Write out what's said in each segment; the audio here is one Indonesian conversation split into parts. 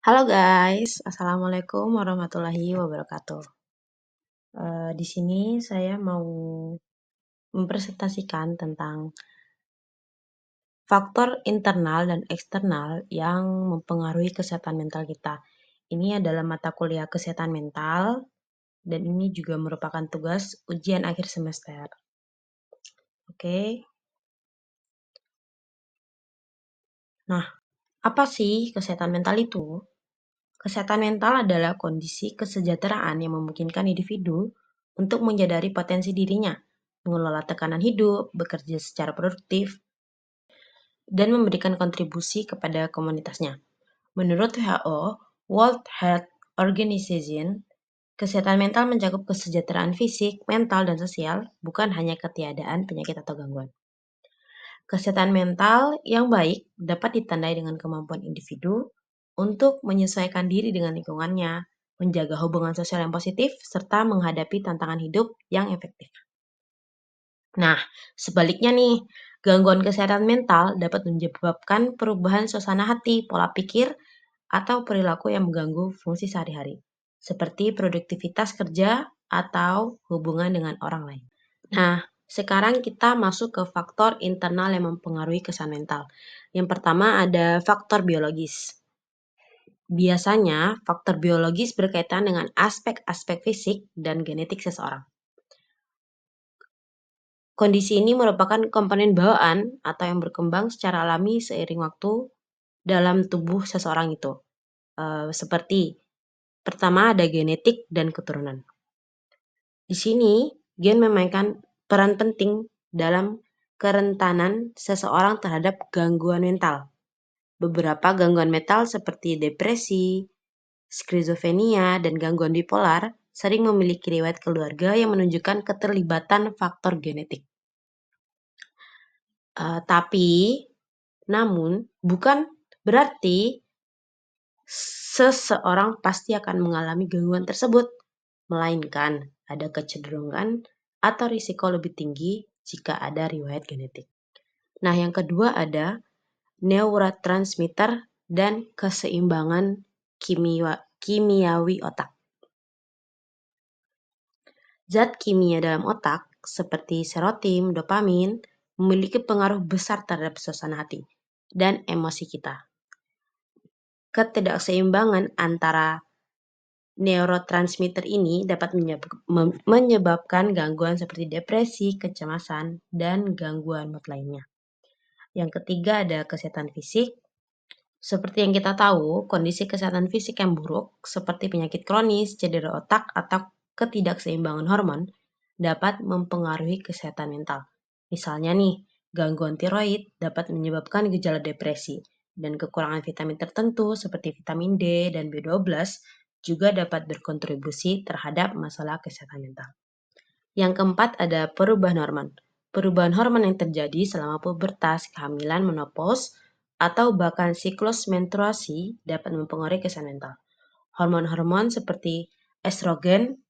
Halo guys, Assalamualaikum warahmatullahi wabarakatuh. Di sini saya mau mempresentasikan tentang faktor internal dan eksternal yang mempengaruhi kesehatan mental kita. Ini adalah mata kuliah kesehatan mental dan ini juga merupakan tugas ujian akhir semester. Oke. Nah, apa sih kesehatan mental itu? Kesehatan mental adalah kondisi kesejahteraan yang memungkinkan individu untuk menyadari potensi dirinya, mengelola tekanan hidup, bekerja secara produktif, dan memberikan kontribusi kepada komunitasnya. Menurut WHO, World Health Organization, kesehatan mental mencakup kesejahteraan fisik, mental, dan sosial, bukan hanya ketiadaan penyakit atau gangguan. Kesehatan mental yang baik dapat ditandai dengan kemampuan individu untuk menyesuaikan diri dengan lingkungannya, menjaga hubungan sosial yang positif, serta menghadapi tantangan hidup yang efektif. Nah, sebaliknya nih, gangguan kesehatan mental dapat menyebabkan perubahan suasana hati, pola pikir, atau perilaku yang mengganggu fungsi sehari-hari, seperti produktivitas kerja atau hubungan dengan orang lain. Nah, sekarang kita masuk ke faktor internal yang mempengaruhi kesehatan mental. Yang pertama ada faktor biologis. Biasanya, faktor biologis berkaitan dengan aspek-aspek fisik dan genetik seseorang. Kondisi ini merupakan komponen bawaan atau yang berkembang secara alami seiring waktu dalam tubuh seseorang itu. Seperti pertama ada genetik dan keturunan. Di sini, gen memainkan peran penting dalam kerentanan seseorang terhadap gangguan mental. Beberapa gangguan mental seperti depresi, skizofrenia, dan gangguan bipolar sering memiliki riwayat keluarga yang menunjukkan keterlibatan faktor genetik. Namun bukan berarti seseorang pasti akan mengalami gangguan tersebut, melainkan ada kecenderungan atau risiko lebih tinggi jika ada riwayat genetik. Nah, yang kedua ada neurotransmitter dan keseimbangan kimiawi otak. Zat kimia dalam otak seperti serotonin, dopamin memiliki pengaruh besar terhadap suasana hati dan emosi kita. Ketidakseimbangan antara neurotransmitter ini dapat menyebabkan gangguan seperti depresi, kecemasan, dan gangguan mood lainnya. Yang ketiga ada kesehatan fisik. Seperti yang kita tahu, kondisi kesehatan fisik yang buruk seperti penyakit kronis, cedera otak, atau ketidakseimbangan hormon dapat mempengaruhi kesehatan mental. Misalnya nih, gangguan tiroid dapat menyebabkan gejala depresi dan kekurangan vitamin tertentu seperti vitamin D dan B12 juga dapat berkontribusi terhadap masalah kesehatan mental. Yang keempat ada perubahan hormon. Perubahan hormon yang terjadi selama pubertas, kehamilan, menopause, atau bahkan siklus menstruasi dapat mempengaruhi kesehatan mental. Hormon-hormon seperti estrogen,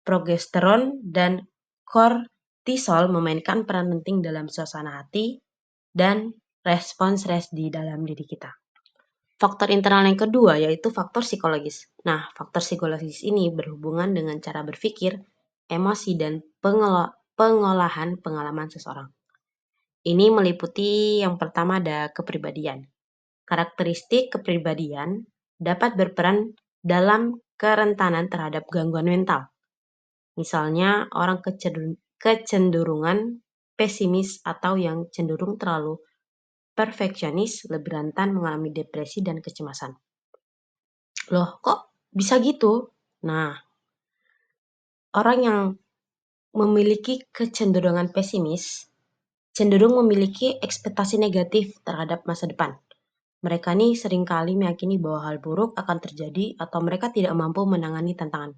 progesteron, dan kortisol memainkan peran penting dalam suasana hati dan respons di dalam diri kita. Faktor internal yang kedua yaitu faktor psikologis. Nah, faktor psikologis ini berhubungan dengan cara berpikir, emosi, dan pengolahan pengalaman seseorang. Ini meliputi yang pertama ada kepribadian. Karakteristik kepribadian dapat berperan dalam kerentanan terhadap gangguan mental. Misalnya, orang kecenderungan pesimis atau yang cenderung terlalu perfeksionis lebih rentan mengalami depresi dan kecemasan. Loh, kok bisa gitu? Nah, orang yang memiliki kecenderungan pesimis cenderung memiliki ekspektasi negatif terhadap masa depan. Mereka nih seringkali meyakini bahwa hal buruk akan terjadi atau mereka tidak mampu menangani tantangan.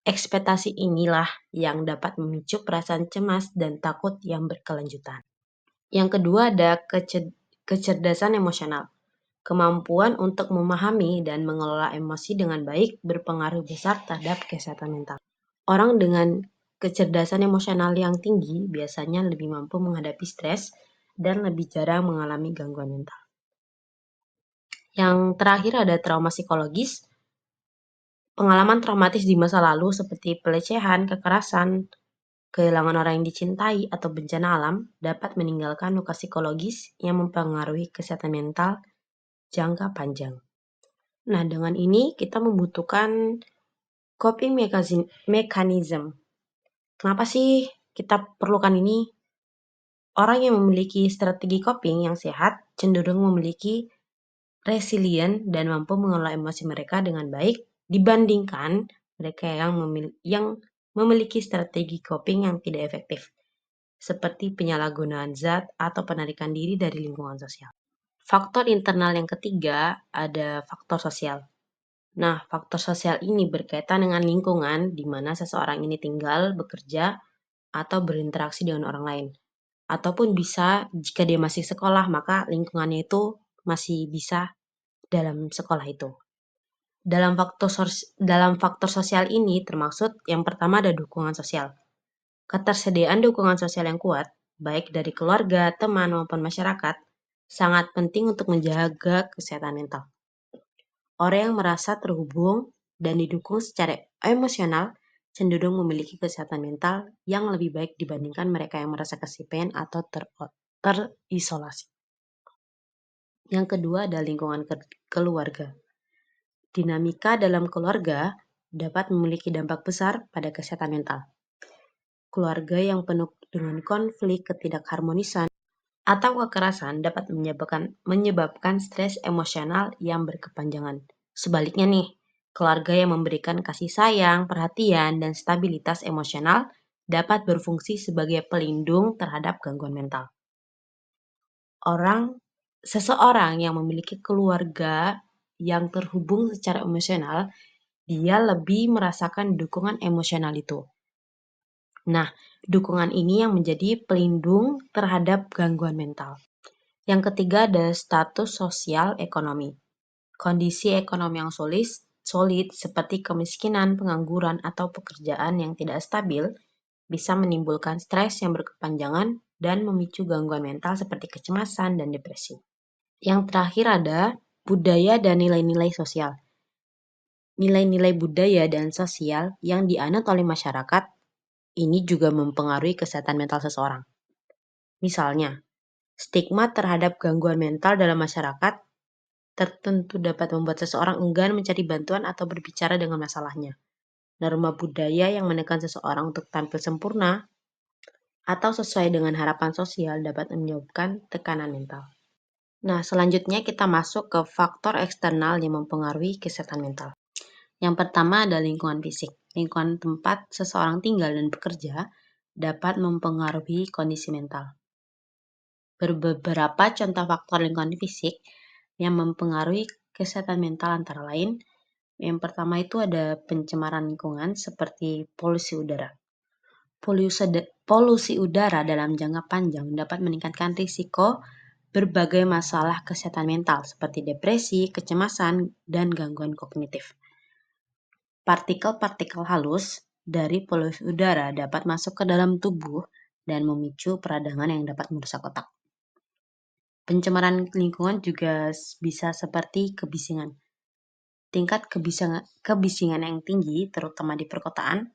Ekspektasi inilah yang dapat memicu perasaan cemas dan takut yang berkelanjutan. Yang kedua ada kecerdasan emosional. Kemampuan untuk memahami dan mengelola emosi dengan baik berpengaruh besar terhadap kesehatan mental. Orang dengan kecerdasan emosional yang tinggi biasanya lebih mampu menghadapi stres dan lebih jarang mengalami gangguan mental. Yang terakhir ada trauma psikologis. Pengalaman traumatis di masa lalu seperti pelecehan, kekerasan, kehilangan orang yang dicintai, atau bencana alam dapat meninggalkan luka psikologis yang mempengaruhi kesehatan mental jangka panjang. Nah, dengan ini kita membutuhkan coping mechanism. Kenapa sih kita perlukan ini? Orang yang memiliki strategi coping yang sehat cenderung memiliki resilient dan mampu mengelola emosi mereka dengan baik dibandingkan mereka yang memiliki strategi coping yang tidak efektif, seperti penyalahgunaan zat atau penarikan diri dari lingkungan sosial. Faktor internal yang ketiga ada faktor sosial. Nah, faktor sosial ini berkaitan dengan lingkungan di mana seseorang ini tinggal, bekerja, atau berinteraksi dengan orang lain. Ataupun bisa jika dia masih sekolah, maka lingkungannya itu masih bisa dalam sekolah itu. Dalam faktor sosial ini termaksud yang pertama ada dukungan sosial. Ketersediaan dukungan sosial yang kuat, baik dari keluarga, teman, maupun masyarakat, sangat penting untuk menjaga kesehatan mental. Orang yang merasa terhubung dan didukung secara emosional cenderung memiliki kesehatan mental yang lebih baik dibandingkan mereka yang merasa kesepian atau terisolasi. Yang kedua ada lingkungan keluarga. Dinamika dalam keluarga dapat memiliki dampak besar pada kesehatan mental. Keluarga yang penuh dengan konflik, ketidakharmonisan, atau kekerasan dapat menyebabkan stres emosional yang berkepanjangan. Sebaliknya nih, keluarga yang memberikan kasih sayang, perhatian, dan stabilitas emosional dapat berfungsi sebagai pelindung terhadap gangguan mental. Seseorang yang memiliki keluarga yang terhubung secara emosional, dia lebih merasakan dukungan emosional itu. Nah, dukungan ini yang menjadi pelindung terhadap gangguan mental. Yang ketiga ada status sosial ekonomi. Kondisi ekonomi yang solid seperti kemiskinan, pengangguran, atau pekerjaan yang tidak stabil bisa menimbulkan stres yang berkepanjangan dan memicu gangguan mental seperti kecemasan dan depresi. Yang terakhir ada budaya dan nilai-nilai sosial. Nilai-nilai budaya dan sosial yang dianut oleh masyarakat ini juga mempengaruhi kesehatan mental seseorang. Misalnya, stigma terhadap gangguan mental dalam masyarakat tertentu dapat membuat seseorang enggan mencari bantuan atau berbicara dengan masalahnya. Norma budaya yang menekan seseorang untuk tampil sempurna atau sesuai dengan harapan sosial dapat menyebabkan tekanan mental. Nah, selanjutnya kita masuk ke faktor eksternal yang mempengaruhi kesehatan mental. Yang pertama ada lingkungan fisik. Lingkungan tempat seseorang tinggal dan bekerja dapat mempengaruhi kondisi mental. Beberapa contoh faktor lingkungan fisik yang mempengaruhi kesehatan mental antara lain, yang pertama itu ada pencemaran lingkungan seperti polusi udara. Polusi udara dalam jangka panjang dapat meningkatkan risiko berbagai masalah kesehatan mental seperti depresi, kecemasan, dan gangguan kognitif. Partikel-partikel halus dari polusi udara dapat masuk ke dalam tubuh dan memicu peradangan yang dapat merusak otak. Pencemaran lingkungan juga bisa seperti kebisingan. Tingkat kebisingan yang tinggi, terutama di perkotaan,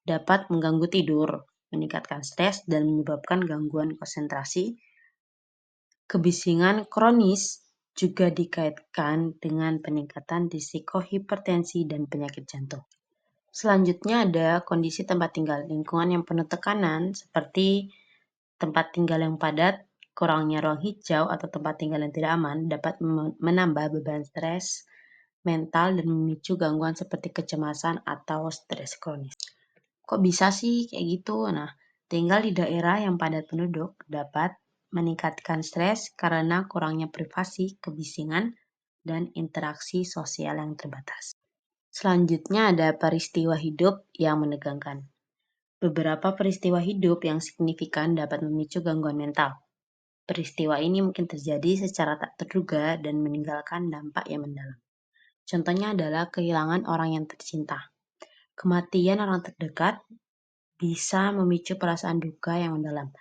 dapat mengganggu tidur, meningkatkan stres, dan menyebabkan gangguan konsentrasi. Kebisingan kronis juga dikaitkan dengan peningkatan risiko hipertensi dan penyakit jantung. Selanjutnya ada kondisi tempat tinggal. Lingkungan yang penuh tekanan seperti tempat tinggal yang padat, kurangnya ruang hijau, atau tempat tinggal yang tidak aman dapat menambah beban stres mental dan memicu gangguan seperti kecemasan atau stres kronis. Kok bisa sih kayak gitu? Nah, tinggal di daerah yang padat penduduk dapat meningkatkan stres karena kurangnya privasi, kebisingan, dan interaksi sosial yang terbatas. Selanjutnya ada peristiwa hidup yang menegangkan. Beberapa peristiwa hidup yang signifikan dapat memicu gangguan mental. Peristiwa ini mungkin terjadi secara tak terduga dan meninggalkan dampak yang mendalam. Contohnya adalah kehilangan orang yang tercinta. Kematian orang terdekat bisa memicu perasaan duka yang mendalam.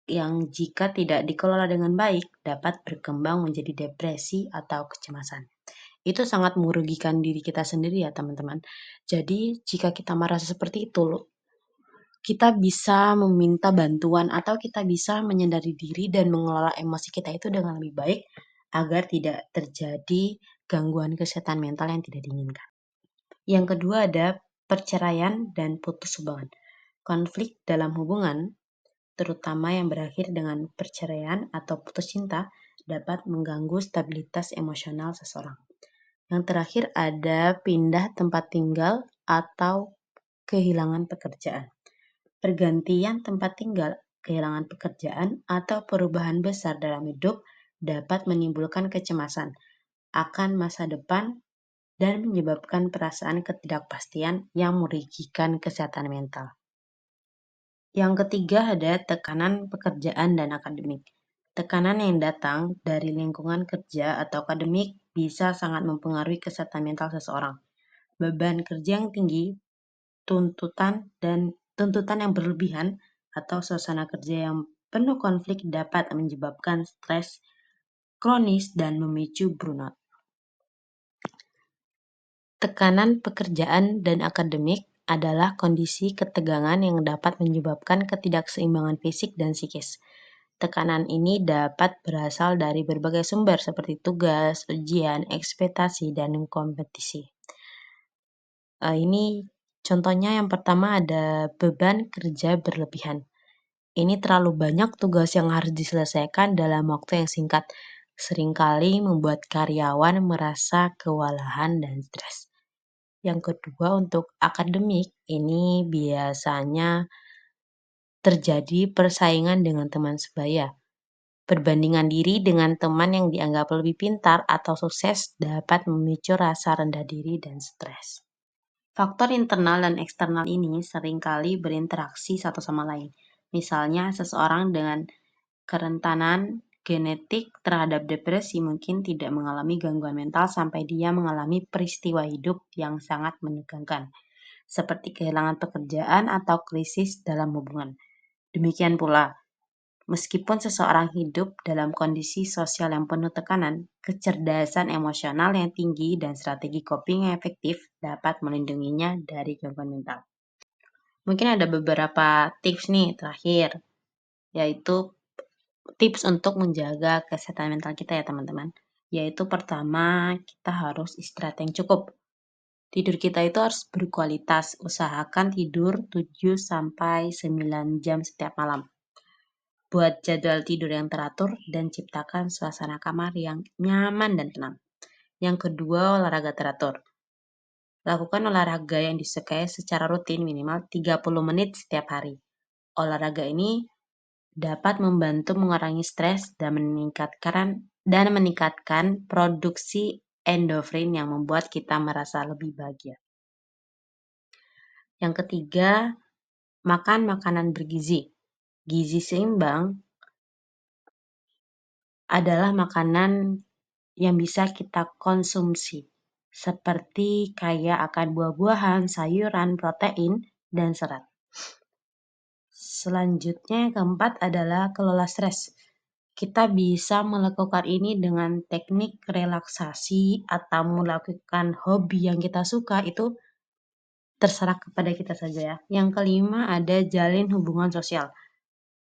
yang jika tidak dikelola dengan baik dapat berkembang menjadi depresi atau kecemasan. Itu sangat merugikan diri kita sendiri ya teman-teman. Jadi jika kita merasa seperti itu, kita bisa meminta bantuan atau kita bisa menyadari diri dan mengelola emosi kita itu dengan lebih baik agar tidak terjadi gangguan kesehatan mental yang tidak diinginkan. Yang kedua ada perceraian dan putus hubungan. Konflik dalam hubungan, terutama yang berakhir dengan perceraian atau putus cinta, dapat mengganggu stabilitas emosional seseorang. Yang terakhir ada pindah tempat tinggal atau kehilangan pekerjaan. Pergantian tempat tinggal, kehilangan pekerjaan, atau perubahan besar dalam hidup dapat menimbulkan kecemasan akan masa depan dan menyebabkan perasaan ketidakpastian yang merugikan kesehatan mental. Yang ketiga ada tekanan pekerjaan dan akademik. Tekanan yang datang dari lingkungan kerja atau akademik bisa sangat mempengaruhi kesehatan mental seseorang. Beban kerja yang tinggi, tuntutan yang berlebihan, atau suasana kerja yang penuh konflik dapat menyebabkan stres kronis dan memicu burnout. Tekanan pekerjaan dan akademik adalah kondisi ketegangan yang dapat menyebabkan ketidakseimbangan fisik dan psikis. Tekanan ini dapat berasal dari berbagai sumber seperti tugas, ujian, ekspektasi, dan kompetisi. Ini contohnya yang pertama ada beban kerja berlebihan. Ini terlalu banyak tugas yang harus diselesaikan dalam waktu yang singkat, seringkali membuat karyawan merasa kewalahan dan stres. Yang kedua untuk akademik, ini biasanya terjadi persaingan dengan teman sebaya. Perbandingan diri dengan teman yang dianggap lebih pintar atau sukses dapat memicu rasa rendah diri dan stres. Faktor internal dan eksternal ini seringkali berinteraksi satu sama lain. Misalnya, seseorang dengan kerentanan genetik terhadap depresi mungkin tidak mengalami gangguan mental sampai dia mengalami peristiwa hidup yang sangat menegangkan, seperti kehilangan pekerjaan atau krisis dalam hubungan. Demikian pula, meskipun seseorang hidup dalam kondisi sosial yang penuh tekanan, kecerdasan emosional yang tinggi dan strategi coping yang efektif dapat melindunginya dari gangguan mental. Mungkin ada beberapa tips nih terakhir, yaitu tips untuk menjaga kesehatan mental kita ya teman-teman. Yaitu pertama, kita harus istirahat yang cukup. Tidur kita itu harus berkualitas. Usahakan tidur 7-9 jam setiap malam. Buat jadwal tidur yang teratur dan ciptakan suasana kamar yang nyaman dan tenang. Yang kedua, olahraga teratur. Lakukan olahraga yang disukai secara rutin minimal 30 menit setiap hari. Olahraga ini dapat membantu mengurangi stres dan meningkatkan produksi endorfin yang membuat kita merasa lebih bahagia. Yang ketiga, makan makanan bergizi. Gizi seimbang adalah makanan yang bisa kita konsumsi, seperti kaya akan buah-buahan, sayuran, protein, dan serat. Selanjutnya yang keempat adalah kelola stres. Kita bisa melakukan ini dengan teknik relaksasi atau melakukan hobi yang kita suka, itu terserah kepada kita saja ya. Yang kelima ada jalin hubungan sosial.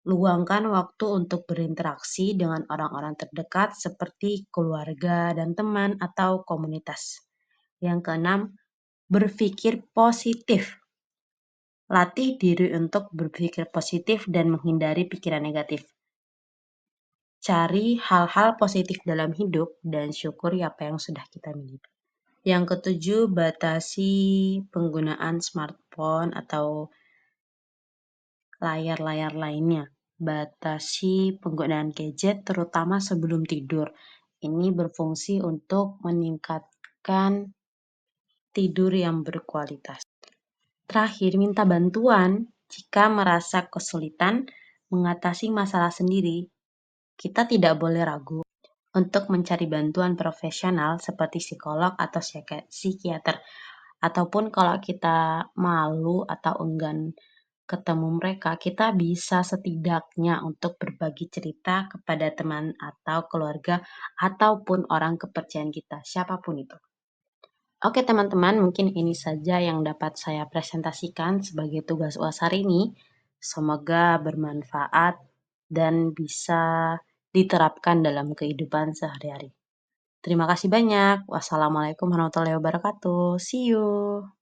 Luangkan waktu untuk berinteraksi dengan orang-orang terdekat seperti keluarga dan teman atau komunitas. Yang keenam, berpikir positif. Latih diri untuk berpikir positif dan menghindari pikiran negatif. Cari hal-hal positif dalam hidup dan syukuri apa yang sudah kita miliki. Yang ketujuh, batasi penggunaan smartphone atau layar-layar lainnya. Batasi penggunaan gadget terutama sebelum tidur. Ini berfungsi untuk meningkatkan tidur yang berkualitas. Terakhir, minta bantuan jika merasa kesulitan mengatasi masalah sendiri. Kita tidak boleh ragu untuk mencari bantuan profesional seperti psikolog atau psikiater. Ataupun kalau kita malu atau enggan ketemu mereka, kita bisa setidaknya untuk berbagi cerita kepada teman atau keluarga ataupun orang kepercayaan kita, siapapun itu. Oke teman-teman, mungkin ini saja yang dapat saya presentasikan sebagai tugas UAS hari ini. Semoga bermanfaat dan bisa diterapkan dalam kehidupan sehari-hari. Terima kasih banyak. Wassalamualaikum warahmatullahi wabarakatuh. See you.